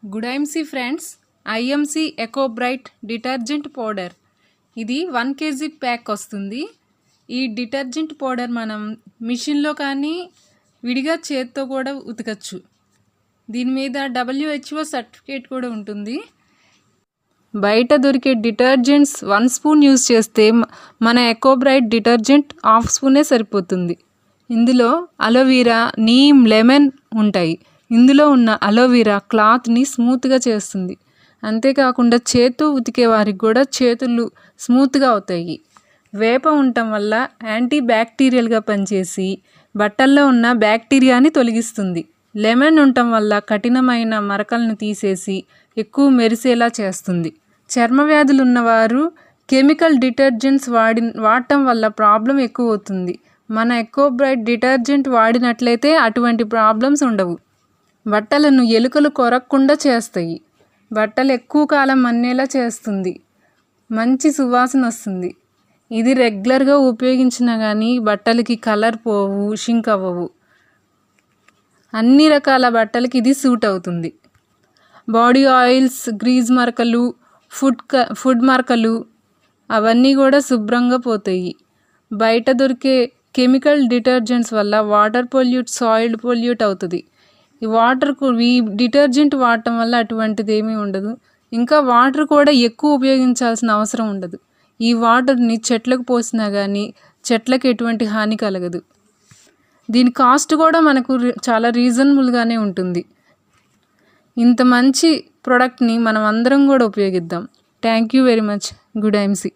Good IMC friends, IMC eco bright detergent powder. ఇది 1 kg pack వస్తుంది. ఈ detergent powder మనం మిషన్లో కానీ విడిగా చేత్తో కూడా ఉతకచ్చు. దీని మీద WHO సర్టిఫికేట్ కూడా ఉంటుంది. బయట దొరికే డిటర్జెంట్స్ 1 స్పూన్ యూజ్ చేస్తే మన ఎకో బ్రైట్ డిటర్జెంట్ 1/2 స్పూనే సరిపోతుంది. ఇందులో అలోవెరా, నీమ్, లెమన్ ఉంటాయి. ఇందులో ఉన్న అలోవెరా క్లాత్ని స్మూత్గా చేస్తుంది. అంతేకాకుండా చేత్తో ఉతికే వారికి కూడా చేతులు స్మూత్గా అవుతాయి. వేప ఉండటం వల్ల యాంటీ బ్యాక్టీరియల్గా పనిచేసి బట్టల్లో ఉన్న బ్యాక్టీరియాని తొలగిస్తుంది. లెమన్ ఉండటం వల్ల కఠినమైన మరకలను తీసేసి ఎక్కువ మెరిసేలా చేస్తుంది. చర్మ వ్యాధులు ఉన్నవారు కెమికల్ డిటర్జెంట్స్ వాడటం వల్ల ప్రాబ్లం ఎక్కువ అవుతుంది. మన ఎకో బ్రైట్ డిటర్జెంట్ వాడినట్లయితే అటువంటి ప్రాబ్లమ్స్ ఉండవు. బట్టలను ఎలుకలు కొరక్కుండా చేస్తాయి. బట్టలు ఎక్కువ కాలం మన్నేలా చేస్తుంది. మంచి సువాసన వస్తుంది. ఇది రెగ్యులర్గా ఉపయోగించినా కానీ బట్టలకి కలర్ పోవు, షింక్ అవ్వవు. అన్ని రకాల బట్టలకి ఇది సూట్ అవుతుంది. బాడీ ఆయిల్స్, గ్రీజ్ మరకలు, ఫుడ్ మరకలు అవన్నీ కూడా శుభ్రంగా పోతాయి. బయట దొరికే కెమికల్ డిటర్జెంట్స్ వల్ల వాటర్ పొల్యూట్, సాయిల్ పొల్యూట్ అవుతుంది. ఈ డిటర్జెంట్ వాడటం వల్ల అటువంటిది ఏమీ ఉండదు. ఇంకా వాటర్ కూడా ఎక్కువ ఉపయోగించాల్సిన అవసరం ఉండదు. ఈ వాటర్ని చెట్లకు పోసినా కానీ చెట్లకు ఎటువంటి హాని కలగదు. దీని కాస్ట్ కూడా మనకు చాలా రీజనబుల్గానే ఉంటుంది. ఇంత మంచి ప్రోడక్ట్ని మనం అందరం కూడా ఉపయోగిద్దాం. Thank you very much. Good IMC.